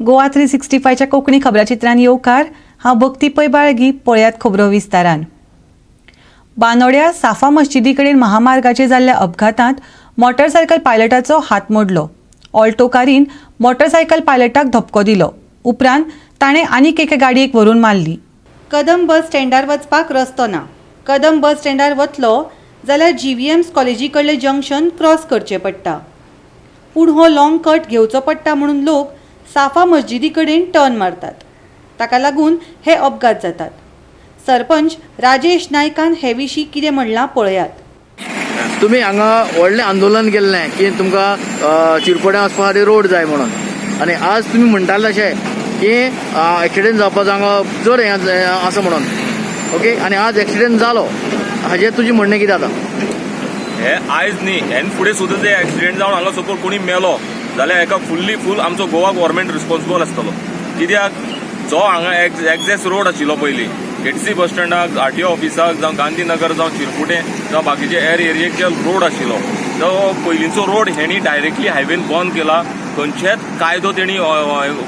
गोवा 365च्या कोंकणी खबराचित्रांत येवकार हांव भक्ती पै बाळगी. पळयात खबरो विस्तारान. बानोड्या साफा मस्जिदी कडेन महामार्गाचेर जाल्ल्या अपघातांत मोटरसायकल पायलटाचो हात मोडलो. ऑल्टो कारीन मोटरसायकल पायलटाक धपको दिलो. उपरांत ताणें आनीक एके गाडयेक व्हरून मारली. कदम बस स्टँडार वचपाक रस्तो ना. कदम बस स्टँडार वतलो जाल्यार GVMS कॉलेजी कडलें जंक्शन क्रॉस करचें पडटा. पूण हो लॉंग कट घेवचो पडटा म्हणून लोक साफा मस्जिदी कडेन टर्न मारतात. ताका लागून हे अपघात जातात. सरपंच राजेश नायकान हे विशीं कितें म्हणलां पळयात. तुम्ही हांगा व्हडलें आंदोलन केल्लें की तुमकां चिरपड्या वचपा खातीर रोड जाय म्हणून आनी आज तुमी म्हणटाले अशें की एक्सिडेंट जावपाचो हांगा चड हें आसा म्हणून. ओके, आनी आज एक्सिडेंट जालो हाजेर तुजें म्हणणें कितें आतां? हे आयज न्ही, हेन फुडें सुद्दां ते एक्सिडेंट जावन हांगा सपोज कोणी मेलो जाल्यार हेका फूल आमचो गोवा गव्हर्मेंट रिस्पॉन्सिबल आसतलो. कित्याक जो हांगा एक्झॅस रोड आशिल्लो पयलीं KTC बस स्टँडाक, RTO ऑफिसाक जावं गांधीनगर जावं चिरपुटे जावं बाकीचे एरियेक जे रोड आशिल्लो तो पयलींचो रोड हेणी डायरेक्टली हायवेन बंद केला. खंयचेच कायदो तेणी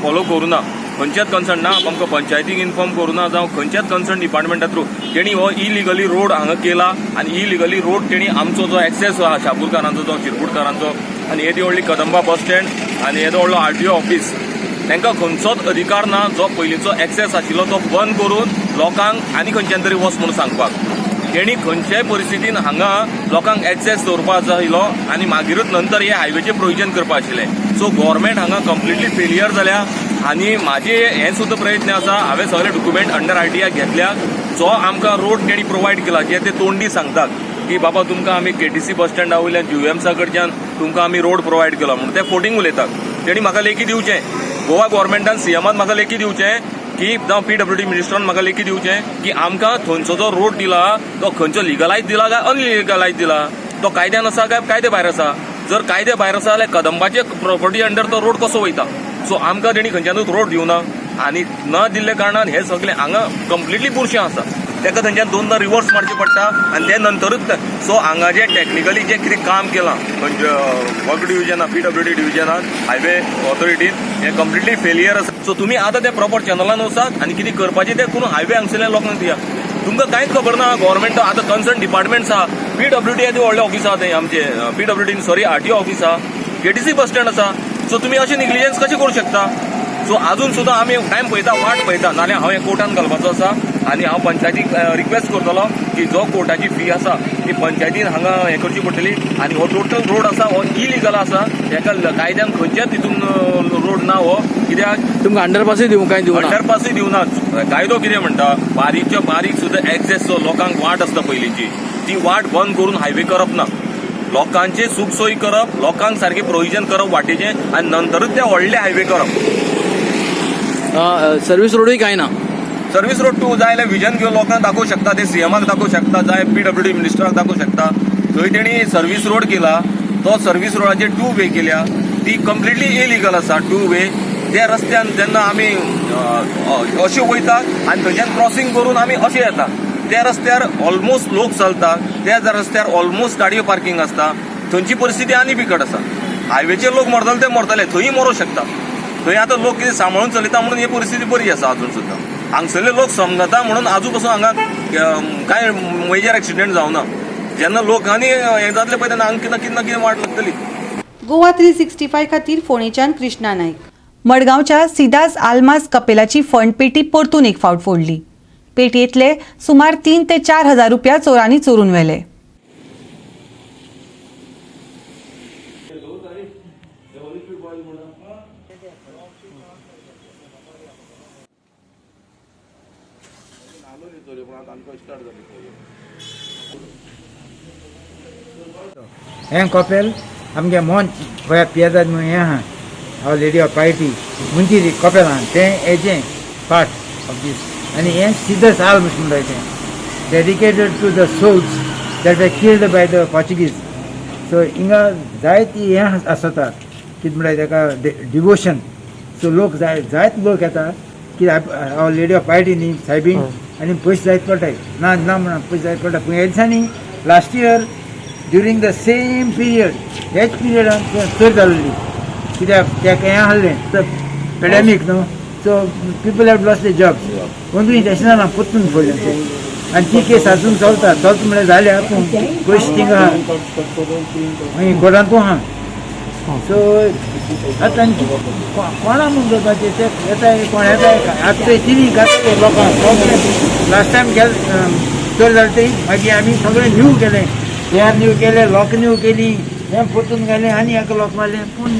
फॉलो करूं ना. खंयचेच कन्सर्न ना आमकां पंचायतीक इन्फॉर्म करूं ना जावं खंयचेच कन्सर्न डिपार्टमेंटा थ्रू तेणी हो इलिगली रोड हांगा केला आनी इलिगली रोड तेणी आमचो जो एक्सेस आहा शापूरकारांचो जावं चिरपुटकारांचो आनी येदी व्हडली कदंबा बस स्टँड आनी येदो व्हडलो RTO ऑफिस तांकां खंयचोच अधिकार ना जो पयलींचो एक्सेस आशिल्लो तो बंद करून लोकांक आनी खंयच्यान तरी वच म्हणून सांगपाक. तेणी खंयच्याय परिस्थितीन हांगा लोकांक एक्सेस दवरपाक जायलो आनी मागीरूच नंतर हे हायवेचें प्रोविजन करपाक आशिल्लें. सो गव्हर्मेंट हांगा कंप्लिटली फेलियर जाल्या आनी म्हाजे हे सुद्दां प्रयत्न आसा. हांवें सगळे डॉक्युमेंट अंडर RTI घेतल्या. जो आमकां रोड तेणी प्रोवायड केला जे ते तोंडी सांगतात की बाबा तुमकां आमी KTC बस स्टँडा वयल्यान GVMS कडच्यान तुमकां आमी रोड प्रोवायड केला म्हणून ते फोटींग उलयतात. तेणी म्हाका लेखी दिवचें. गोवा गव्हर्मेंटान CMान म्हाका लेखी दिवचें की जावं PWD मिनिस्टरान म्हाका लेखी दिवचें की आमकां थंयचो जो रोड दिला तो खंयचो लिगलायज दिला काय अनलिगलायज दिला. तो कायद्यान आसा काय कायदे भायर आसा. जर कायदे भायर आसा जाल्यार कदंबाचे प्रॉपर्टी अंडर तो रोड कसो वयता. सो आमकां तेणी खंयच्यानूच रोड दिवना आनी न दिल्ले कारणान हे सगळे हांगा कंप्लिटली बुरशें आसा. ताका थंयच्यान दोनदा रिवर्स मारचें पडटा आनी ते नंतरूच सो हांगा जे टॅक्निकली जे कितें काम केलां म्हणजे वर्क डिव्हिजनान PWD डिव्हिजनान हायवे ऑथॉरिटीन हे कंप्लिटली फेलियर आसा. सो तुमी आतां ते प्रॉपर चॅनलान वचात आनी कितें करपाचें तें करून हायवे हांगसरल्या लोकांक दिया. तुमकां कांयच खबर ना गव्हर्मेंट आतां कन्सर्न डिपार्टमेंट्स आहा. PWD येदी व्हडले ऑफिस आहा थंय आमचे RTO ऑफिस आहा, KTC बस स्टँड आसा. सो तुमी अशें निग्लिजन्स कशें करूं शकता. सो आजून सुद्दां आमी टायम पळयता, वाट पळयता. नाल्यार हांव हे कोर्टान घालपाचो आसा आनी हांव पंचायतीक रिक्वेस्ट करतलो की जो कोर्टाची फी आसा ती पंचायतीन हांगा हें करची पडटली आनी हो टोटल रोड आसा हो इलिगल आसा. हेका कायद्यान खंयच्याच तितून रोड ना हो. कित्याक तुमकां अंडरपासूय दिवं काय दिवं अंडरपासूय दिवनाच. कायदो कितें म्हणटा बारीकच्या बारीक सुद्दां एक्सेस जो लोकांक वाट आसता पयलींची ती वाट बंद करून हायवे करप ना. लोकांची सुख सोयी करप, लोकांक सारकें प्रोविजन करप वाटेचें आनी नंतरूच ते व्हडले हायवे करप. सर्वीस रोडूय काय ना. सर्वीस रोड तूं जाय जाल्यार विजन घेवन लोकांक दाखोवंक शकता. ते CMाक दाखोवंक शकता जाय PWD मिनिस्टराक दाखोवंक शकता. थंय तेणी सर्वीस रोड केला. तो सर्वीस रोडाचेर 2 वे केल्या ती कंप्लिटली इलिगल आसा. 2 वे त्या रस्त्यान जेन्ना आमी अशे वयतात आनी थंयच्यान क्रॉसींग करून आमी अशे येता त्या रस्त्यार ऑलमोस्ट लोक चलतात. त्या रस्त्यार ऑलमोस्ट गाडयो पार्किंग आसता. थंयची परिस्थिती आनी बिकट आसा. हायवेचेर लोक मरतले ते मरतले, थंय मरूं शकता. थंय आतां लोक कितें सांबाळून चलयता म्हणून ही परिस्थिती बरी आसा अजून सुद्दां. हांगसरले लोक समजता म्हणून आजू पासून हांगा कांय मेजर एक्सिडेंट जावना. जेन्ना लोक आनी हें जातलें पळय तेन्ना हांगा कितें ना कितें वाट लागतली. गोवा 365 खातीर फोंडेच्यान कृष्णा नायक. मडगांवच्या सिदास आल्मास कपेलाची फंड पेटी परतून एक फावट फोडली. पेटयेंतले सुमार 3 ते 4 हजार रुपया चोरांनी चोरून व्हेले. हें कपेल आमगे मोन गोंया पियेतात म्हणून हें आहा आवर लेडी ऑफ पायटी म्हणजे ती कपेल आहा तें हेजें पार्ट ऑफ दीस आनी हें सिदस आल्म म्हणटा तें dedicated to the souls that were killed by the Portuguese. So हिंगा जायती हें आसता कितें म्हणटा तेका डिवोशन. सो लोक जायत लोक येता की आवर लेडी ऑफ पायटी न्ही सायबीन आनी पयशे जायत पडटाय ना ना म्हणून पयशे जायत पडटा. पूण ह्या दिसांनी last year during the same period हेच पिरियडान चोरी जाल्ली. कित्याक तेका हें आहलें पेडेमिक न्हू so people have lost the jobs म्हणून इंटरनॅशनलां पोत्तून पडलें तें आनी ती केस अजून चलता म्हणल्यार जाल्या पूण पयशे थिंगा आहा मागीर कोर्टांतू आहा सो आतां कोणा म्हूण करपाचें तें येताय कोण येताय आतां तिनी घातले लोकांक लास्ट टायम चड जालें ते मागीर आमी सगळें न्यू केलें एअर न्यू केलें लॉक न्यू केली हें पोतून गेलें आनी हेका लॉक मारलें पूण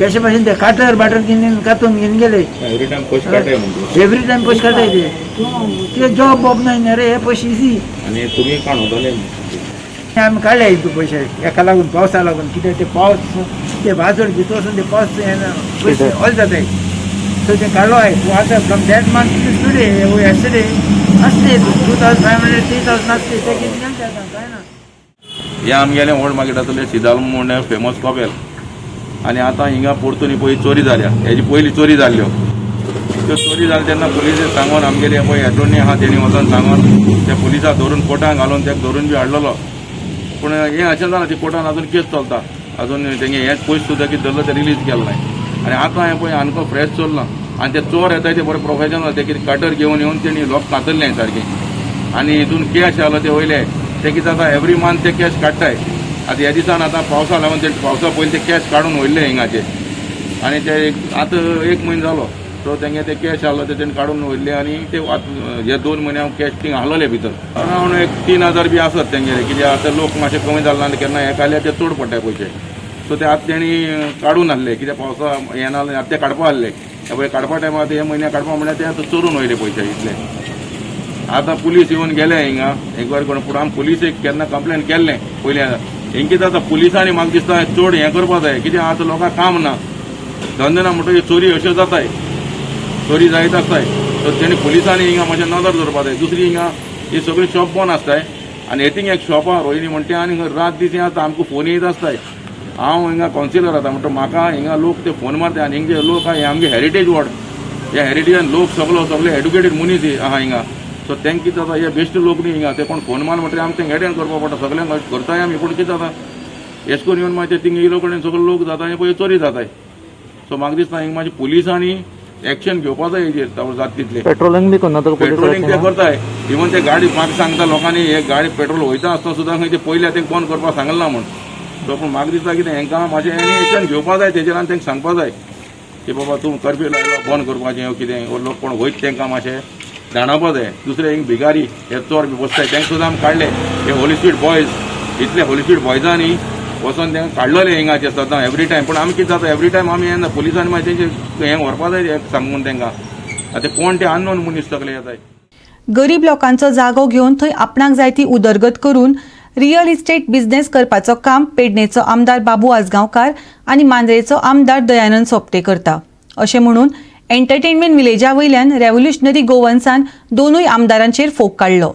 कशे भाशेन ते काटर घेवन कातून घेवन गेले एवरी टायम पयशे काडटाय ते जॉब बॉब नाय रे हे पयशे इजी आनी तुमी काणवतले आमी काडले हितू पयशे हेका लागून पावसा लागून कित्याक ते पावस ते भाजड भितर वचून ते पावस पयशे ऑल जाताय सो ते काडलो हाय पूण आतां from that month today yesterday आसले 2500 3000 आसले ते कितें काय ना हे आमगेलें ओल्ड मार्केटांतले सिदाल म्हणून फेमस कॉपेल आनी आतां हिंगा परतून पळय चोरी जाल्या हेजी पयली चोरी जाल्ल्यो त्यो चोरी जाल्यो तेन्ना पुलिसेन सांगून आमगेले पळय एटोर्नी आहा तेणी वचोन सांगून त्या पुलिसाक धरून कोर्टांत घालून ताका धरून बी हाडलेलो पूण हें अशें जालां ती कोर्टान अजून केस चलता अजून तेंगे हें पयशे सुद्दां कितें धरलो ते रिलीज केलें नाय आनी आतां हें पळय आनीक फ्रेश चल्लां आनी ते चोर येताय ते बरे प्रोफेशनल ते कितें कटर घेवन येवन तेणी लोक कातरलें सारकें आनी हितून कॅश आसलो ते वयले ते कितें जाता एवरी मंथ ते कॅश काडटाय आतां ह्या दिसान आतां पावसा लागून ते पावसा पयलीं ते कॅश काडून व्हरले हिंगाचे आनी ते आतां 1 म्हयनो जालो सो तेंगे ते कॅश आसलो ते तेणी काडून व्हरले आनी ते हे 2 म्हयने कॅश थिंग आहलोले भितर अरावंड एक 3000 बी आसत तेंगेले कित्याक आतां लोक मातशे कमी जाल्ले आनी केन्ना हे काडले ते चड पडटाय पयशे सो ते आतां तेणी काडून आहले कित्याक पावसा हें ना आतां ते काडपा आहले हे पळय काडपा टायमार हे म्हयने काडपा म्हळ्यार ते आतां चोरून वयले पयशे इतले आतां पुलीस येवन गेले हिंगा एक वर कोण पूण आमी पुलिसेक केन्ना कंप्लेन केल्लें पयलीं हें कितें जाता पुलिसांनी म्हाका दिसता चड हें करपा जाय कित्याक आतां लोकांक काम ना धंदो ना म्हणटकीर चोरी अश्यो जाताय चोरी जायत आसताय सो तेणी पुलिसांनी हिंगा मातशें नदर दवरपा जाय दुसरी हिंगा ही सगळी शॉप बंद आसताय आनी हेतींग एक शॉपां रोहिणी म्हणटा आनी रात दीस आतां आमकां फोन येत आसताय हांव हिंगा कावन्सिलर आतां म्हणटा म्हाका हिंगा लोक ते फोन मारताय आनी हिंगे लोक हे आमगे हेरिटेज वॉर्ड ह्या हेरिटेजान लोक सगळे एड्युकेटेड मनीस आहा हिंगा सो तेंक कितें जाता हे बेश्ट लोक न्ही हिंगा ते कोण फोन मार म्हणटा आमकां तेंक एटेंड करपा पडटा सगळ्यांक करताय आमी पूण कितें जाता एश करून येवन मागीर थिंग येयलो कडेन सगळे लोक जाता आनी पळय चोरी जाताय सो म्हाका दिसता हिंगा मातशें पुलिसांनी एक्शन घेवपा जाय हेजेर जाता तितले पेट्रोलिंग बी करना पेट्रोलिंग ते करताय इवन ते गाडी म्हाका सांगता लोकांनी हे गाडी पेट्रोल वयता आसतना सुद्दां खंय ते पयले तेंक बंद करपाक सांगलें ना म्हण सो पूण म्हाका दिसता कितें हेंकां मातशें एनी एक्शन घेवपा जाय तेजेर आनी तेंका सांगपा जाय की बाबा तूं कर्फ्यू लायलो बंद करपाचें वो कितें लोक कोण वयत तेंकां मातशें जाणवपा जाय दुसरे हिंग भिकारी हे चोर बी बसताय तेंका सुद्दां आमी काडले हे होली स्ट्रीट बॉयज इतले होली स्ट्रीट बॉयजांनी वचोन तेंका काडलेले हिंगाचे सदां एवरी टायम पूण आमी कितें जाता एवरी टायम आमी येना पुलिसांनी मागीर तेंचे हें व्हरपा जाय सांगून तेंकां आतां कोण ते अननोन मनीस तकले येताय गरीब लोकांचो जागो घेवन थंय आपणाक जाय ती उदरगत करून रियल इस्टेट बिझनेस करपाचो काम पेडणेचो आमदार बाबू आजगांवकार आनी मांद्रेचो आमदार दयानंद सोपटे करता अशें म्हणून एंटरटेनमेंट विलेजा वयल्यान रेव्होल्युशनरी गोवन्सान दोनूय आमदारांचेर फोग काडलो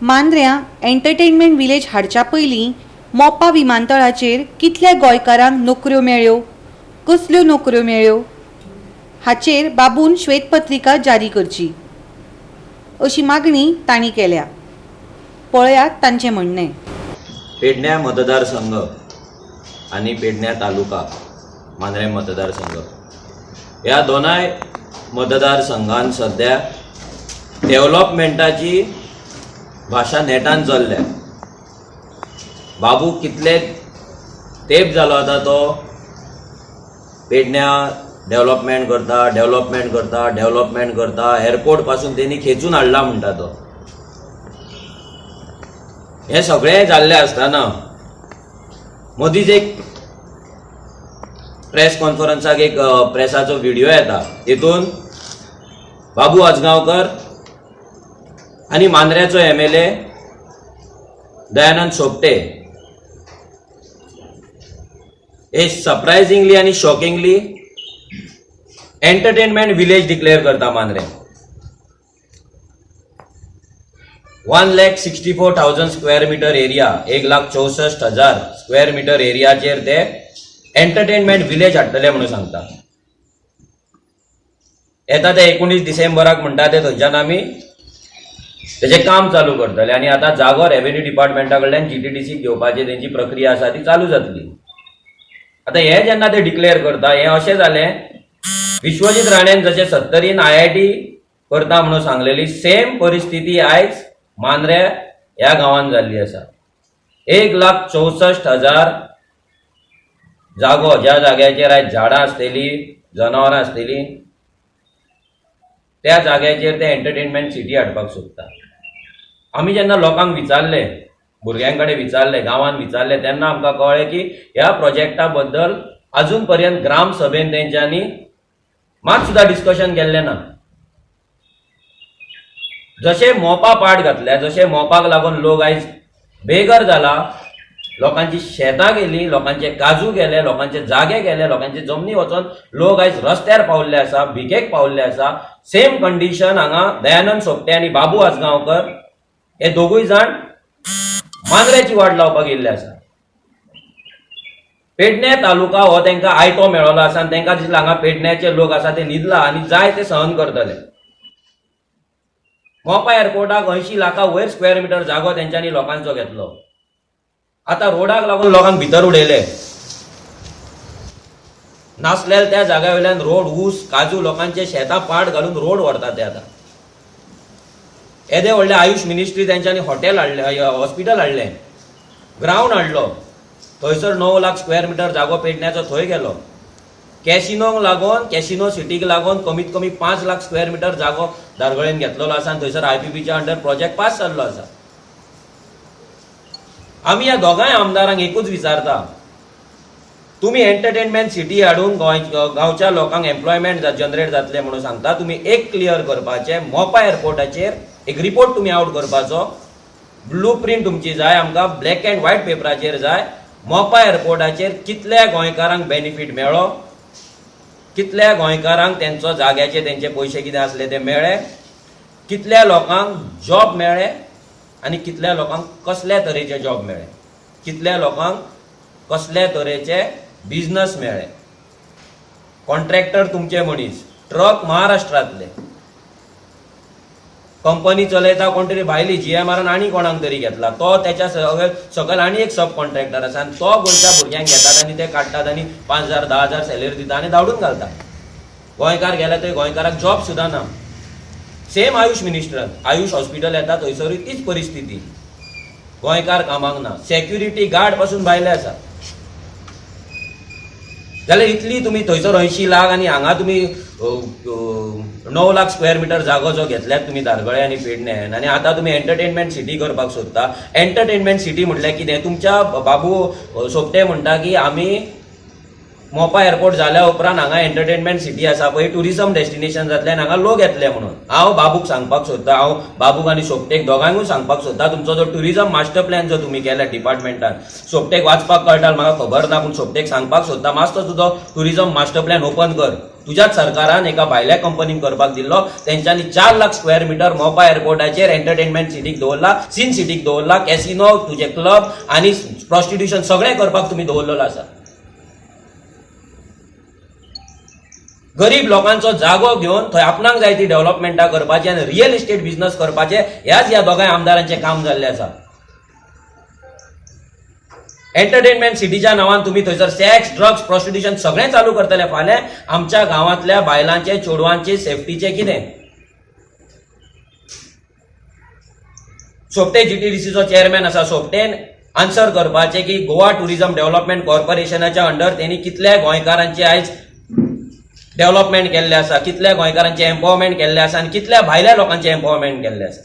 मांद्र्या एंटरटेनमेंट विलेज हाडच्या पयलीं मोपा विमानतळाचेर कितल्या गोंयकारांक नोकऱ्यो मेळ्ळ्यो कसल्यो नोकऱ्यो मेळ्ळ्यो हाचेर बाबून श्वेतपत्रिका जारी करची अशी मागणी तांणी केल्या पळयात तांचें म्हणणें पेडण्या मतदारसंघ आणि पेडण्या तालुका मांद्रे मतदारसंघ ह्या दोनाय मतदारसंघान सध्या डेव्हलपमेंटाची भाशा नेटान चल्ल्या बाबू कितले तेंप जालो आतां तो पेडण्या डेव्हलपमेंट करता एअरपोर्ट पासून तेणी खेचून हाडला म्हणटा तो हे सगळें जाल्लें आसतना मदींच एक प्रेस कॉन्फरन्साक एक प्रेसाचो व्हिडिओ येता तितून बाबू आजगांवकर आनी मांद्र्याचो MLA दयानंद सोपटे हे सरप्रायझिंगली आनी शॉकिंगली एंटरटेनमेंट विलेज डिक्लेअर करता Mandrem 1,64,000 square metre area 1,64,000 square metre एरियाचेर ते एंटरटेनमेंट विलेज हाडटले म्हणून सांगता येता ते 19 डिसेंबराक म्हणटा ते थंयच्यान आमी तेजें काम चालू करतले आनी आतां जागो रेव्हेन्यू डिपार्टमेंटा कडल्यान GTDC घेवपाची तेंची प्रक्रिया आसा ती चालू जातली आतां हे जेन्ना ते डिक्लेअर करता हे अशें जालें विश्वजीत राणेन जशें 70रीन IIT करता म्हणून सांगलेली सेम परिस्थिती आयज मांद्रे ह्या गांवांत जाल्ली आसा. 1,64,000 जागो, ज्या जाग्याचेर आयज झाडां आसतली, जनावरां आसतली, त्या जाग्याचेर ते एंटरटेनमेंट सिटी हाडपाक सोदता. आमी जेन्ना लोकांक विचारले, भुरग्यां कडेन विचारले, गांवांत विचारले, तेन्ना आमकां कळ्ळें की ह्या प्रोजेक्टा बद्दल अजून पर्यंत ग्राम सभेन तेंच्यांनी मात सुद्दां डिस्कशन केल्लें ना. जशें मोपा पाड घातल्या, जशें मोपाक लागून लोक आयज बेघर जाला, लोकांची शेतां गेली, लोकांचे काजू गेले, लोकांचे जागे गेले, लोकांचे जमनी वचून लोक आयज रस्त्यार पावल्ले आसा, भिकेक पावल्ले आसा. सेम कंडिशन हांगा दयानंद सोपटे आनी बाबू आजगांवकर हे दोगूय जाण मांद्रेची वाट लावपाक येयल्ले आसा. पेडणे तालुका हो तांकां आयतो मेळ्ळो आसा आनी तांकां दिसलें हांगा पेडण्याचे लोक आसा ते न्हिदला आनी जाय ते सहन करतले. मोपा एअरपोर्टाक 80 लाखा वयर स्क्वेअर मिटर जागो तेंच्यांनी लोकांचो घेतलो. आतां रोडाक लागून लोकांक भितर उडयले. नासलेल्या त्या जाग्या वयल्यान रोड, ऊस, काजू, लोकांचे शेतां पाड घालून रोड व्हरतात ते आतां. येदे व्हडले आयुष मिनिस्ट्री तेंच्यांनी हॉटेल हाडले, हॉस्पिटल हाडलें, ग्रावंड हाडलो. थंयसर 9 लाख स्क्वेअर मिटर जागो पेडण्याचो थंय गेलो. कॅसिनोक लागून, कॅसिनो सिटीक लागून कमीत कमी 5 लाख स्क्वेअर मिटर जागो दारगळेन घेतलेलो आसा आनी थंयसर IPPच्या अंडर प्रोजेक्ट पास जाल्लो आसा. आमी ह्या दोगांय आमदारांक एकूच विचारता, तुम्ही एंटरटेनमेंट सिटी हाडून गांवच्या लोकांक एम्प्लॉयमेंट जनरेट जातले म्हणून सांगता. तुम्ही एक क्लियर करपाचे, मोपा एअरपोर्टाचेर एक रिपोर्ट तुम्ही आउट करपाचो. ब्लू प्रिंट तुमची जाय, आमकां ब्लॅक अँड व्हाईट पेपराचेर जाय. मोपा एअरपोर्टाचेर कितल्या गोंयकारांक बेनिफीट मेळ्ळो, कितल्या गोंयकारांक तेंचो जाग्याचे तेंचे पयशे कितें आसले ते मेळ्ळे, कितल्या लोकांक जॉब मेळ्ळे आनी कितल्या लोकांक कसल्या तरेचे जॉब मेळ्ळे, कितल्या लोकांक कसल्या तरेचे बिझनस मेळ्ळे. कॉन्ट्रॅक्टर तुमचे मनीस, ट्रक महाराष्ट्रांतले, कंपनी चलयता कोण तरी भायली GMR आनी कोणाक तरी घेतला, तो त्याच्या सकयल आनी एक सब कॉन्ट्रॅक्टर आसा आनी तो गोंयच्या भुरग्यांक घेतात आनी ते काडटात आनी 5,000 10,000 सॅलरी दिता आनी धाडून घालतात. गोंयकार गेले थंय गोंयकाराक जॉब सुद्दां ना. Same Ayush minister, Ayush hospital येता थंयसरूय तीच परिस्थिती, गोंयकार कामाक ना. सेक्युरिटी गार्ड पासून भायले आसा. जाल्यार इतली तुम्ही थंयसर 80 लाख आनी हांगा तुम्ही 9 लाख स्क्वेअर मिटर जागो जो घेतल्यात तुम्ही दारगळे आनी पेडण्यान, आनी आतां तुम्ही एंटरटेनमेंट सिटी करपाक सोदता. एंटरटेनमेंट सिटी म्हटल्यार कितें? तुमच्या बाबू सोपटे म्हणटा की आमी मोपा एअरपोर्ट जाल्या उपरांत हांगा एंटरटेनमेंट सिटी आसा पळय, टुरिझम डेस्टिनेशन जातलें आनी हांगा लोक येतले म्हणून. हांव बाबूक सांगपाक सोदता, हांव बाबूक आनी सोपटेक दोगांकूय सांगपाक सोदता, तुमचो जो टुरिझम मास्टर प्लॅन जो तुम्ही केला डिपार्टमेंटान, सोपटेक वाचपाक कळटा म्हाका खबर ना, पूण सोपटेक सांगपाक सोदता मातसो तुजो टुरिझम मास्टर प्लॅन ओपन कर. तुज्याच सरकारान एका भायल्या कंपनीक करपाक दिल्लो, तेंच्यांनी 4 लाख स्क्वेअर मिटर मोपा एअरपोर्टाचेर एंटरटेनमेंट सिटीक दवरला, सीन सिटीक दवरला, कॅसिनो, तुजे क्लब आनी प्रॉस्टिट्यूशन सगळें करपाक तुम्ही दवरलेलो आसा. गरीब लोकांचो जागो घेवन थंय आपणाक जाय ती डेव्हलपमेंटा करपाची आनी रियल इस्टेट बिझनेस करपाचे, ह्याच ह्या दोगांय आमदारांचे काम जाल्ले आसा. एंटरटेनमेंट सिटीच्या नांवान तुम्ही थंयसर सेक्स, ड्रग्स, प्रॉस्टिट्यूशन सगळें चालू करतले. फाल्यां आमच्या गांवांतल्या बायलांचे, चेडवांचे सेफ्टीचे कितें? सोपटे GTDCचो चेअरमॅन आसा, सोपटेन आन्सर करपाचे की गोवा टुरिझम डेव्हलपमेंट कॉर्पोरेशनाच्या अंडर त्यांनी कितल्या गोंयकारांचे आयज डेव्हलपमेंट केल्ले आसा, कितल्या गोंयकारांचे एम्पावरमेंट केल्ले आसा आनी कितल्या भायल्या लोकांचे एम्पावरमेंट केल्ले आसा.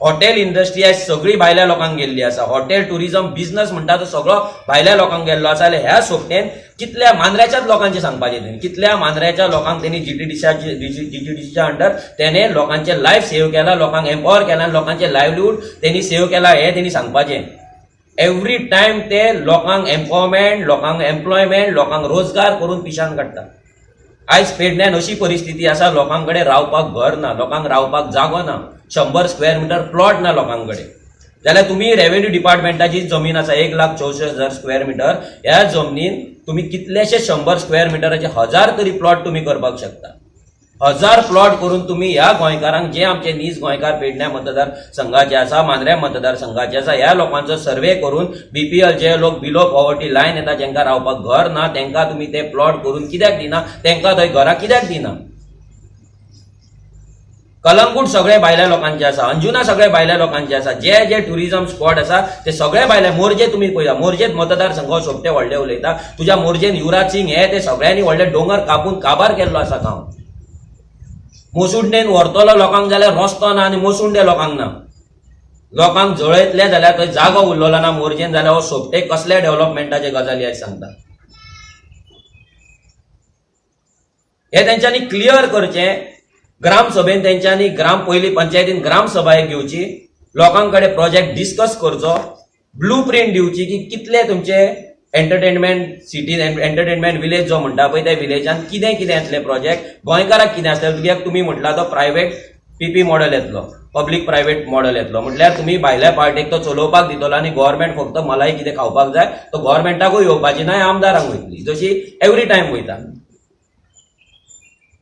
हॉटेल इंडस्ट्री आयज सगळी भायल्या लोकांक गेल्ली आसा. हॉटेल टुरिझम बिझनस म्हणटा तो सगळो भायल्या लोकांक गेल्लो आसा. जाल्यार ह्या सोपटेन कितल्या मांद्र्याच्याच लोकांचे सांगपाचें, कितल्या मांद्र्याच्या लोकांक त्यांनी GTDCच्या अंडर त्याने लोकांचे लायफ सेव्ह केला, लोकांक एम्पावर केला, लोकांचे लायव्हलीहूड त्यांनी सेव्ह केला, हे त्यांनी सांगपाचें. एव्हरी टायम ते लोकांक एम्पावरमेंट, लोकांक एम्प्लॉयमेंट, लोकांक रोजगार करून पिशान काडटा. आयज पेडण्यान अशी परिस्थिती आसा, लोकांकडे रावपाक घर ना, लोकांक रावपाक जागो ना, 100 स्क्वेअर मिटर प्लॉट ना लोकांकडे. जाल्यार तुम्ही रेव्हेन्यू डिपार्टमेंटाची जमीन आसा 1,64,000 स्क्वेअर मिटर, ह्या जमनीन तुम्ही कितलेशे 100 स्क्वेअर मिटराचे 1000 तरी प्लॉट तुम्ही करपाक शकता. 1000 प्लॉट करून तुम्ही ह्या गोंयकारांक जे आमचे नीज गोंयकार पेडण्या मतदार संघाचे आसा मांद्र्या मतदार संघाचे आसा ह्या लोकांचो सर्वे करून बीपीएल जे लोक बिलो पॉवर्टी लायन येता जेंका रावपाक घर ना तेंका तुम्ही ते प्लॉट करून कित्याक दिना तेंका थंय घरां कित्याक दिना कलंगूट सगळे भायल्या लोकांचे आसा अंजुना सगळे भायल्या लोकांचे आसा जे जे टुरिझम स्पॉट आसा ते सगळे भायले मोर्जे तुम्ही पळयता मोर्जेत मतदार संघ सोपटे व्हडले उलयता तुज्या मोर्जेन युवराज सिंग हे ते सगळ्यांनी व्हडले डोंगर कापून काबार केल्लो आसा गांव मोसुंडेन व्हरतलो लोकांक जाल्यार रस्तो ना आनी मोसुंडे लोकांक ना लोकांक जळयतले जाल्यार थंय जागो उरलो ना मोर्जेन जाल्यार हो सोपटे कसले डेव्हलपमेंटाचे गजाली आयज सांगता हे तेंच्यांनी क्लियर करचें ग्रामसभेन तेंच्यांनी पयली पंचायतीन ग्रामसभा एक घेवची लोकांकडे प्रोजेक्ट डिस्कस करचो ब्लू प्रिंट दिवची की कितले तुमचे एंटरटेनमेंट सिटी एंटरटेनमेंट विलेज जो म्हणटा पळय त्या विलेजान कितें कितें येतले प्रोजेक्ट गोंयकाराक कितें आसतले कित्याक तुमी म्हटला तो प्रायवेट पीपी मॉडेल येतलो पब्लीक प्रायवेट मॉडेल येतलो म्हटल्यार तुमी भायल्या पार्टीक तो चलोवपाक दितलो आनी गव्हर्मेंट फक्त मलाई कितें खावपाक जाय तो गव्हर्मेंटाकूय येवपाची ना आमदारांक वयतली जशी एवरी टायम वयता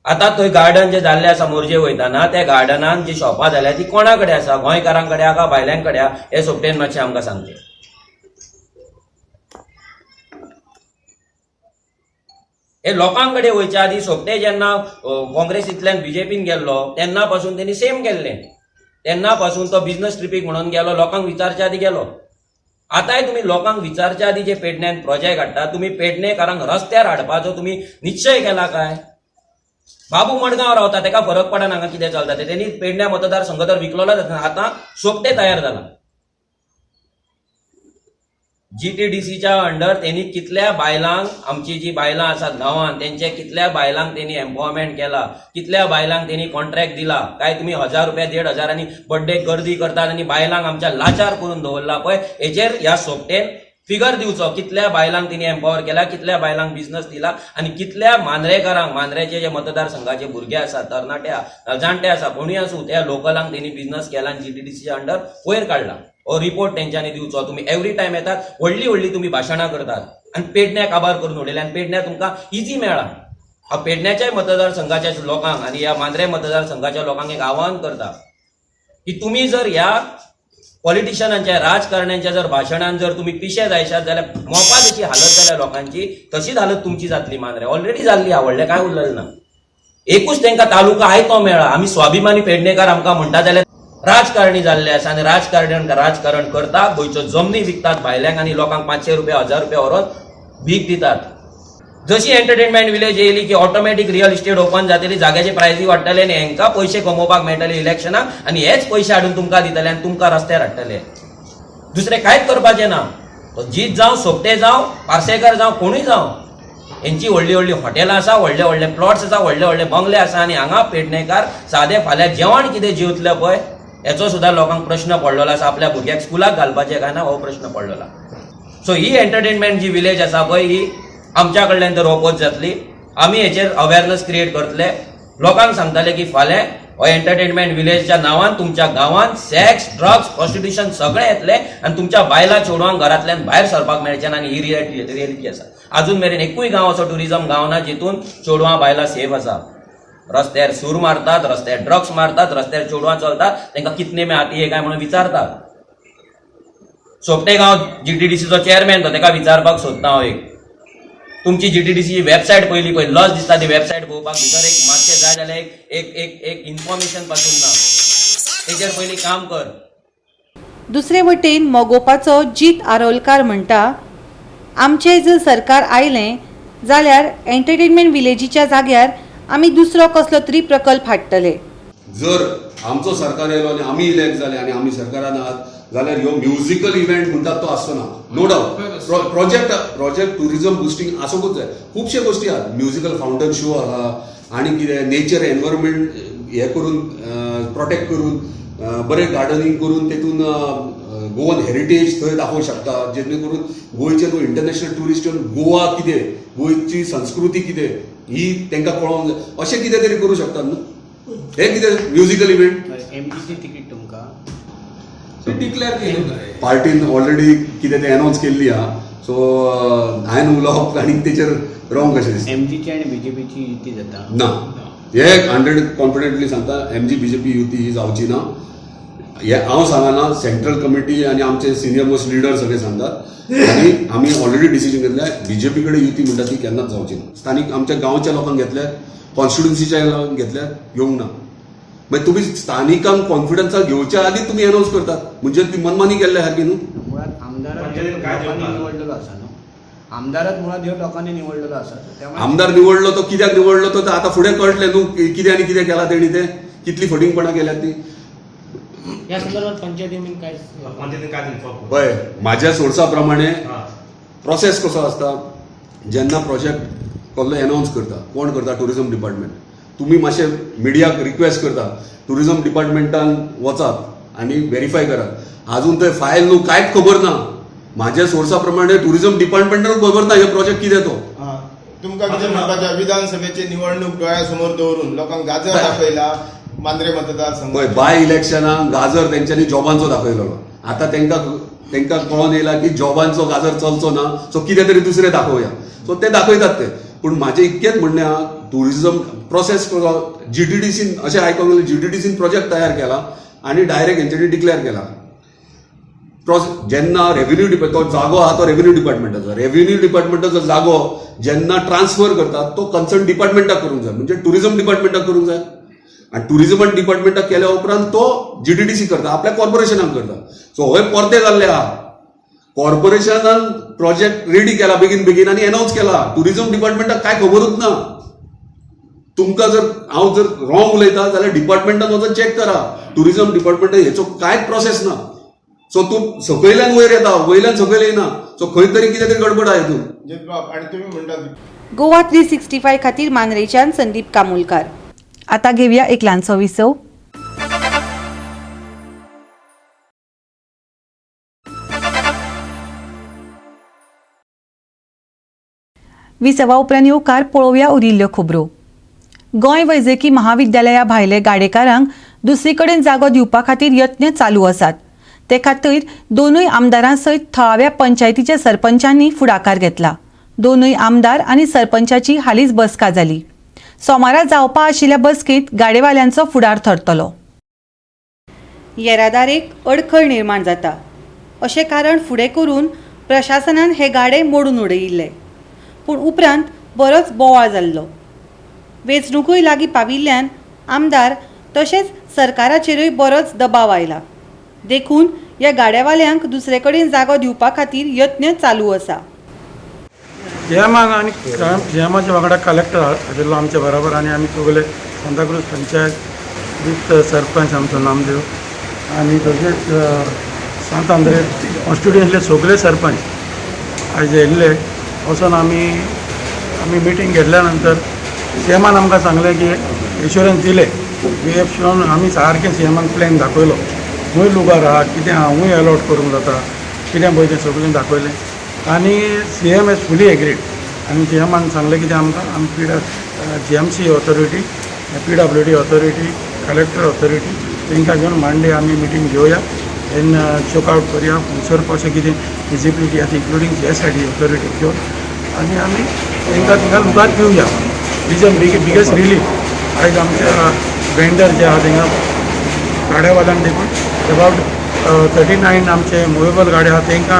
आता थंय गार्डन जे जाल्ले आसा मोर्जे वयताना त्या गार्डनान जी शॉपां जाल्या ती कोणा कडेन आसा गोंयकारांकडे आहा का भायल्यां कडेन आहा हे सोपटेन मातशें आमकां सांगचें हे लोकांकडे वयच्या आदी सोपटे जेन्ना काँग्रेसींतल्यान बीजेपीन गेल्लो तेन्ना पासून तेणी सेम केल्लें तेन्ना पासून तो बिझनस ट्रिपीक म्हणून गेलो लोकांक विचारच्या आदी गेलो आतांय तुम्ही लोकांक विचारच्या आदी जे पेडण्यान प्रोजेक्ट हाडटा तुम्ही पेडणेकारांक रस्त्यार हाडपाचो तुम्ही निश्चय केला काय बाबू मडगांव रावता तेका फरक पडना हांगा कितें चलता ते तेणी पेडण्या मतदार संघ तर विकलोलो आतां सोपटे तयार जाला जीटीडीसीच्या अंडर त्यांनी कितल्या बायलांक आमची जी बायलां आसात गांवांत तेंचे कितल्या बायलांक त्यांनी एम्पॉवरमेंट केला कितल्या बायलांक त्यांनी कॉन्ट्रॅक्ट दिला काय तुम्ही 1000 रुपया 1500 बर्थडे गर्दी करतात आणि बायलांक आमच्या लाचार करून दवरला पळय हेचेर ह्या सोपटेन फिगर दिवचो कितल्या बायलांक तिने एम्पॉवर केला कितल्या बायलांक बिझनेस दिला आणि कितल्या मांद्रेकारांक मांद्रेचे जे मतदारसंघाचे भुरगे आसा तरणाटे जाणटे आसा कोणी आसूं त्या लोकलांक त्यांनी बिझनेस केला आणि जीटीडीसीच्या अंडर वयर काढला हो रिपोर्ट तेंच्यांनी दिवचो तुम्ही एवरी टायम येतात व्हडली व्हडली तुम्ही भाशणां करतात आणि पेडण्या काबार करून उडयले आणि पेडण्या तुमकां इजी मेळ्ळा हा पेडण्याच्या मतदारसंघाच्या लोकांक आणि या मांद्रे मतदारसंघाच्या लोकांक एक आवाहन करता की तुम्ही जर ह्या पॉलिटिशियनांच्या राजकारण्यांच्या जर भाशणांत जर तुम्ही पिशे जायशात जाल्यार मोपा जशी हालत जाल्या लोकांची तशीच हालत तुमची जातली मांद्रे ऑलरेडी जाल्ली व्हडलें काय उरलेलें ना एकूच तांकां तालुका आयतो मेळ्ळा आमी स्वाभिमानी पेडणेकार आमकां म्हणटा जाल्यार राजकारणी जाल्ले आसा आनी राजकारण करता गोंयच्यो जमनी विकतात भायल्यांक आनी लोकांक 500 रुपया 1000 रुपया व्हरून भीक दितात जशी एंटरटेनमेंट विलेज येयली की ऑटोमॅटिक रियल इस्टेट ओपन जातली जाग्याची प्रायसी वाडटले आनी हेंकां पयशे कमोवपाक मेळटले इलेक्शनाक आनी हेच पयशे हाडून तुमकां दितले आनी तुमकां रस्त्यार हाडटले दुसरें कांयच करपाचें ना तो जीत जावं सोपटे जावं पार्सेकर जावं कोणूय जावं हेंची व्हडली व्हडली हॉटेलां आसा व्हडले व्हडले प्लॉट्स आसा व्हडले व्हडले बंगले आसा आनी हांगा पेडणेकार सादे फाल्यां जेवण कितें जेवतले पळय हेचो सुद्दां लोकांक प्रश्न पडलेलो आसा आपल्या भुरग्याक स्कुलाक घालपाचें काय ना हो प्रश्न पडलेलो सो ही एंटरटेनमेंट जी विलेज आसा पळय ही आमच्या कडल्यान तर ओपोज जातली आमी हेचेर अवेरनेस क्रिएट करतले लोकांक सांगतले की फाल्यां हो एंटरटेनमेंट विलेजच्या नांवान तुमच्या गांवांत सेक्स ड्रग्स प्रॉस्टिट्यूशन सगळें येतलें आनी तुमच्या बायलां चेडवांक घरांतल्यान भायर सरपाक मेळचें ना आनी ही रियलिटी आसा अजून मेरेन एकूय गांव असो टुरिझम गांव ना जितून चेडवां बायलां सेफ आसा रस्त्यार सूर मारतात रस्त्यार ड्रग्स मारतात रस्त्यार चेडवां चलतात तांकां कितने में आती है काय म्हणून विचारतात सोपटे गांव जीटीडीसीचो चेअरमॅन तो ताका विचारपाक सोदता हांव एक तुमची जीटीडीसी वेबसायट पयली पळय लज दिसता ती वेबसायट पळोवपाक भितर एक मातशें जाय जाल्यार एक इन्फॉर्मेशन पासून ना तेजेर पयलीं काम कर दुसरे वटेन मोगोवपाचो जीत आरोलकार म्हणटा आमचें जर सरकार आयलें जाल्यार एंटरटेनमेंट विलेजीच्या जाग्यार आमी दुसरो कसलो तरी प्रकल्प हाडटले जर आमचो सरकार येयलो आनी आमी इलेक्ट जाले आनी आमी सरकारान आहात जाल्यार ह्यो म्युझिकल इव्हेंट म्हणटात तो आसचो ना no doubt project tourism boosting आसूंकूच जाय खुबशे गोश्टी आहात म्युझिकल फाउंटन शो आहा आनी कितें नेचर एनवायरमेंट हे करून प्रोटेक्ट करून बरें गार्डनिंग करून तेतून गोवन हेरिटेज थंय दाखोवंक शकता जेणे करून गोंयचे न्हू इंटरनॅशनल टुरिस्ट येवन गोवा कितें गोंयची संस्कृती कितें ही तांकां कळोवंक जाय अशें कितें तरी करूं शकतात न्हू हे कितें म्युझिकल इव्हेंट एमटीची तिकीट तुमकां डिक्लेअर केली पार्टीन ऑलरेडी कितें तें अनावन्स केल्ली आहा सो हांवें उलोवप आनी तेचेर रोंग कशें दिसता एमटीची आनी बीजेपीची युती जाता ना हे 100 कॉन्फिडेंटली सांगता MG BJP युती ही जावची ना. हे हांव सांगना, सेंट्रल कमिटी आणि आमचे सिनियर मोस्ट लिडर सगळे सांगतात आणि आम्ही ऑलरेडी डिसिजन घेतले. BJP कडे युती म्हणटा ती केन्नाच जावची ना. स्थानिक आमच्या गांवच्या लोकांक घेतल्या, कॉन्स्टिट्युन्सीच्या लोकांक घेतल्या, घेवंक ना. मागीर तुम्ही स्थानिकांक कॉन्फिडन्सा घेवच्या आधी तुम्ही अनाऊन्स करतात म्हणजे ती मनमानी केल्ल्या सारखी न्हू. मुळात आमदारात निवडलेलो आसा न्हू. आमदारात मुळात ह्यो लोकांनी निवडलेलो आसा. त्यामुळे आमदार निवडलो तो कित्याक निवडलो तो आता फुडें कळटलें न्हू कितें आनी कितें केला तेणी ते कितली फटिंगपणां केल्यात ती. या संदर्भात पंचायतीन काय पळय म्हाज्या सोर्सा प्रमाणे प्रोसेस कसो आसता. जेन्ना प्रोजेक्ट कसलो अनाऊन्स करता कोण करता, टुरिझम डिपार्टमेंट. तुम्ही मातशे मिडियाक रिक्वेस्ट करता टुरिझम डिपार्टमेंटान वचात आणि व्हेरीफाय करात. अजून थंय फायल न्हू कांयच खबर ना. म्हाज्या सोर्सा प्रमाणे टुरिझम डिपार्टमेंटाक खबर ना हे प्रोजेक्ट कितें तो. तुमकां कितें म्हणपाचें, विधानसभेची निवडणूक दोळ्यासमोर दवरून लोकांक गाजर दाखयला मांद्रे मतदारसंघ. पळय बाय इलेक्शनाक गाजर तेंच्यांनी जॉबांचो दाखयलेलो. आता तेंकां कळोन येयला की जॉबांचो गाजर चलचो ना, सो कितें तरी दुसरें दाखोवया. सो ते दाखयतात ते. पूण म्हाजें इतकेंच म्हणणें आहा टुरिझम प्रोसेस GTDCन अशें आयकोंक गेलें GTDCन प्रोजेक्ट तयार केला आणि डायरेक्ट हेंच्यांनी डिक्लेअर केला. जेन्ना रेव्हेन्यू तो जागो आहा तो रेव्हेन्यू डिपार्टमेंटाचो. रेव्हेन्यू डिपार्टमेंटाचो जागो जेन्ना ट्रान्सफर करतात तो कन्सर्न डिपार्टमेंटाक करूंक जाय म्हणजे टुरिझम डिपार्टमेंटाक करूंक जाय. आणि टुरिझम डिपार्टमेंटाक केल्या उपरांत तो GTDC करता, आपल्या कॉर्पोरेशनाक करता. सो हे परते जाल्ले आहा. कॉर्पोरेशनान प्रोजेक्ट रेडी केला बेगीन आणि अनाऊन्स केला. टुरिझम डिपार्टमेंटाक काय खबरूच ना. तुमकां जर हांव जर रॉंग उलयता जाल्यार डिपार्टमेंटान वचून चॅक करा. टुरिझम डिपार्टमेंटान हेचो कांयच प्रोसेस ना. सो तूं सकयल्यान वयर येता, वयल्यान सकयल येना. सो खंय तरी कितें तरी गडबड आहे तूं. आणि तुम्ही म्हणटात गोवा 365 खातीर मांद्रेच्यान संदीप कामुलकार. आता घेऊया एक ल्हानसो विसव. विसवा उपरांत येवकार पळोवया उरिल्ल्यो खबरो. गोंय वैजकी महाविद्यालया भायले गाडेकारांक दुसरे कडेन जागो दिवपा खातीर यत्न चालू आसात. ते खातीर दोनूय आमदारां सयत थळाव्या पंचायतीच्या सरपंचांनी फुडाकार घेतला. दोनूय आमदार आनी सरपंचाची हालींच बसका जाली. सोमारा जावपा आशिल्ल्या बसकेंत गाडेवाल्यांचो फुडार थरतलो. येरादारेक अडखळ निर्माण जाता अशें कारण फुडें करून प्रशासनान हे गाडे मोडून उडयिल्ले. पूण उपरांत बरोच बोवाळ जाल्लो. वेंचणुकूय लागीं पाविल्ल्यान आमदार तशेंच सरकाराचेरूय बरोच दबाव आयला. देखून ह्या गाड्यावाल्यांक दुसरे कडेन जागो दिवपा खातीर यत्न चालू आसा. सीएमान आणि सीएमाच्या वांगडा कलेक्टर आशिल्लो आमच्या बरोबर आणि आमी सगळे सांताक्रूज पंचायत विथ सरपंच आमचो नामदेव आणि तशेंच सांत आंद्रे कॉन्स्टिट्युएंसीतले सगळे सरपंच आयज येयल्ले. वचून आमी मिटींग घेतल्या नंतर सीएमान आमकां सांगलें की एश्युरन्स दिले. वी हॅव शोन आमी सारकें सीएमान प्लॅन दाखयलो. खंय लुगार आहा कितें आहा हूंय अलॉट करूंक जाता कितें पळय तें सगळें दाखयलें. आणि CM एज फुली एग्रीड. आणि सीएमान सांगलें कितें आमकां आमी GMC authority, PWD authority, collector authority तांकां घेवन मांडे आमी मिटींग घेवया. देन चेकआउट करया खंयसर कशें कितें विजिबिलिटी आसा इन्क्लुडींग GSID ऑथॉरिटी घेवन आनी आमी तांकां थिंगा मुखार घेवया. रिजन बिगेस्ट रिलीफ आयज आमच्या वेंडर जे आहा थिंगा गाड्यावाल्यांक देखून अबाउट 39 आमचे मुवेबल गाड्यो आहा तांकां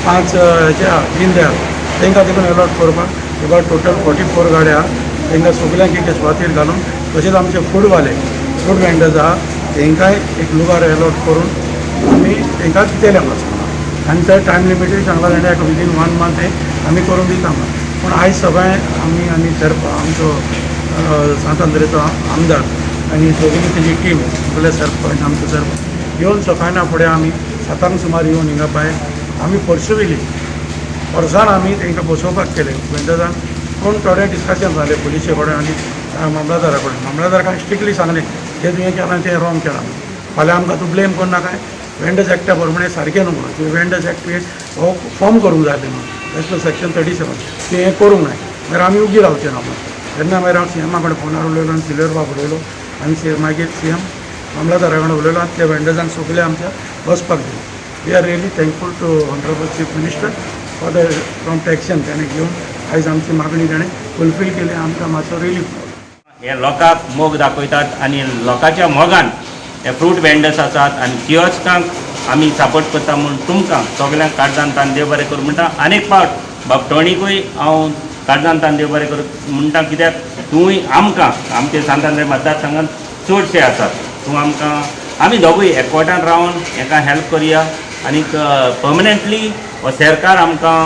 5 हेचे आहा दीनदयाल तांकां देखून अलॉट करपाक अबाउट टोटल 44 गाड्यो आहा. तांकां सगल्यांक एक सुवातेर घालून तशेंच आमचे फूड वेंडर्स आहा तांकांय एक लुगार अलॉट करून आमी तांकां दितले वचून आनी थंय टायम लिमिटेड सांगला ताणें विदीन 1 मंथ आमी करून दिता. पूण आयज सगळें आमी आनी आमचो सांत आंद्रेचो आमदार आनी सगळी तेजी टीम सगळे सरपंच आमचो सरपंच येवन सकाळना फुडें आमी 7 सुमार येवन हिंगा भायर आमी पर्सुविली वर्सान आमी तांकां बसोवपाक केलें वेंडर्सान. पूण थोडें डिस्कशन जालें पुलिशे कडेन आनी मामलादारा कडेन. मामलादारान स्ट्रिक्टली सांगलें तें तुवें केलां तें रॉंग केलां. फाल्यां आमकां तूं ब्लेम करना काय वेंडर्स एक्टा प्रमाणे सारकें न्हू म्हणून तुवें वेंडर्स एक्ट हो फॉर्म करूंक जाय म्हणून एज पर सेक्शन 37 तुवें हें करूंक जाय. मागीर आमी उगी रावचें ना म्हणून. तेन्ना मागीर हांव CMा कडेन फोनार उलयलो आनी सिल्वर बाब उलयलो आनी मागीर CM मामलादारा कडेन उलयलो आनी त्या वेंडर्सान सगळे आमच्या बसपाक दिलें. We are really thankful to honourable chief minister for the prompt action ताणें घेवन आयज आमची मागणी ताणें फुलफील केली. आमकां मातसो रिलीफ हे लोकांक मोग दाखयतात आनी लोकांच्या मोगान हे फ्रूट वेंडर्स आसात आनी कियोस्कांक आमी सपोर्ट करता म्हणून तुमकां सगळ्यांक काळजांतान देव बरें करूं म्हणटा. आनीक फावट बाब टोणीकूय हांव काळजांतान देव बरें करूं म्हणटा, कित्याक तूंय आमकां आमचे सांतांद्रे मतदारसंघांत चडशे आसात. तूं आमकां आमी दोगूय एकवटान रावन हेका हेल्प करया आनीक पर्मनंटली हो सरकार आमकां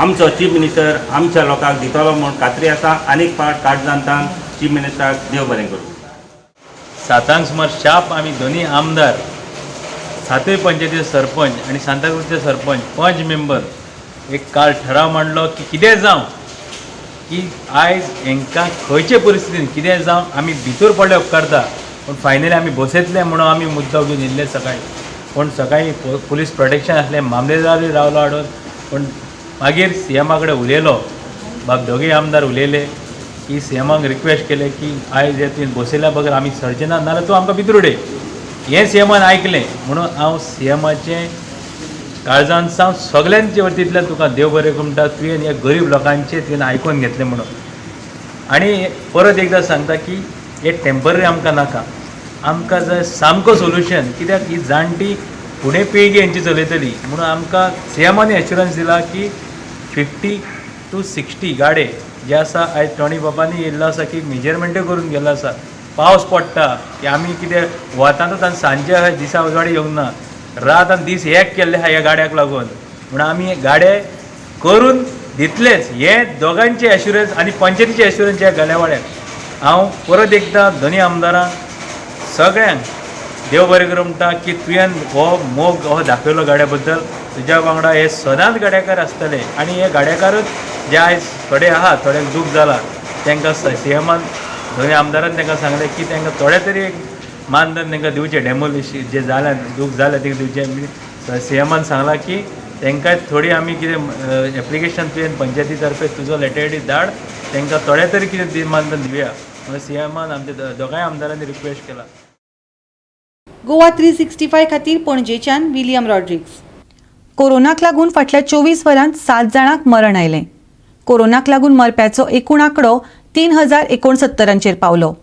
आमचो चीफ मिनिस्टर आमच्या लोकांक दितलो म्हूण खात्री आसा. आनीक फावट काळजांतान चीफ मिनिस्टराक देव बरें करूं. सातांक सुमार शाप आमी दोनी आमदार सातूय पंचायतीचे सरपंच आनी सांताक्रूजचे सरपंच 5 मेंबर एक काल ठराव मांडलो की कितें जावं की आयज हांकां खंयचे परिस्थितीन कितें जावं आमी भितर पडले उपकारता, पूण फायनली आमी बसयतले म्हणून आमी मुद्दो घेवन येयल्ले सकाळी. पूण सकाळी पुलीस प्रोटेक्शन आसलें, मामलेदारूय रावलो हाडून. पूण मागीर CMा कडेन उलयलो, बाब दोगूय आमदार उलयले की CMाक रिक्वेस्ट केले की आयज हे तुवें बसयल्या बगर आमी सरचे ना, नाल्यार तूं आमकां भितर उडय. हें CMान आयकलें म्हणून हांव CMाचें काळजान सावन सगळ्यांचे वतींतल्यान तुका देव बरें करूं म्हणटा. तुवें हे गरीब लोकांचें तुवें आयकून घेतलें म्हणून. आनी परत एकदां सांगता की हे टेम्पररी आमकां नाका, आमकां जाय सामको सोल्युशन. कित्याक ही जाणटी फुडें पिळगी हेंची चलयतली म्हणून आमकां CMानी एश्युरन्स दिला की 50 to 60 गाडे जे आसा आयज टोणी बाबांनी येयल्लो आसा की मेजरमेंटूय करून गेल्लो आसा. पावस पडटा की आमी कितें वतांतूच आनी सांजे दिसा उजवाडी येवंक ना, रात आनी दीस एक केल्ले आहा ह्या गाड्याक लागून. म्हणून आमी गाडे करून दितलेच, हे दोगांचे एश्युरन्स आनी पंचायतीचे एश्युरन्स ह्या गल्यावाड्याक. हांव परत एकदां दोनी आमदारांक सगळ्यांक देव बरें करूं म्हणटा की तुवें हो मोग हो दाखयलो गाड्या बद्दल. तुज्या वांगडा हे सदांच गाड्याकार आसतले आनी हे गाड्याकारच जे आयज थोडे आहा थोड्यांक दूख जाला तांकां CMान दोनी आमदारान तांकां सांगलें की तांकां थोडे तरी एक मानधन तांकां दिवचें, डेमोलिशन जे जालें दूख जालें तांकां दिवचें. CMान सांगलां की तांकां थोडी आमी कितें एप्लिकेशन तुवें पंचायती तर्फे तुजो लेटर धाड, तांकां थोडे तरी कितें मानधन दिवया म्हणून CMान आमच्या दोगांय आमदारांनी रिक्वेस्ट केला. गोवा 365 खातीर पणजेच्यान विलियम रॉड्रिग्स. कोरोनाक लागून फाटल्या 24 वरांत 7 जाणांक मरण आयलें. कोरोनाक लागून मरप्याचो एकूण आंकडो 3069 पावलो.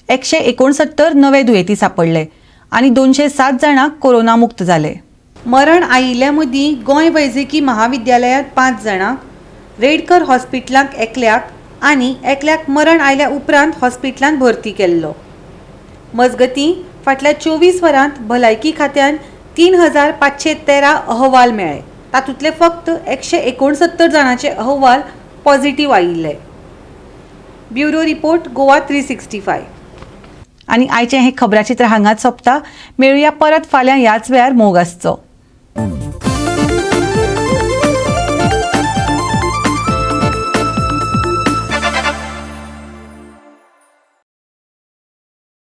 169 नवे दुयेंती सापडले आनी 207 जाणांक कोरोना मुक्त जाले. मरण आयिल्ल्या मदीं गोंय वैजकी महाविद्यालयांत 5 जाणांक, रेडकर हॉस्पिटलांत एकल्याक आनी एकल्याक मरण आयल्या उपरांत हॉस्पिटलांत भरती केल्लो. मजगतीं फाटल्या 24 वरांत भलायकी खात्यान 3513 अहवाल मेळ्ळे. तातूंतले फक्त 169 जाणांचे अहवाल पॉझिटिव्ह आयिल्ले. Bureau report Goa 365. आनी आयचें हें खबराचित्र हांगाच सोंपता. मेळुया परत फाल्यां ह्याच वेळार मोग आसचो.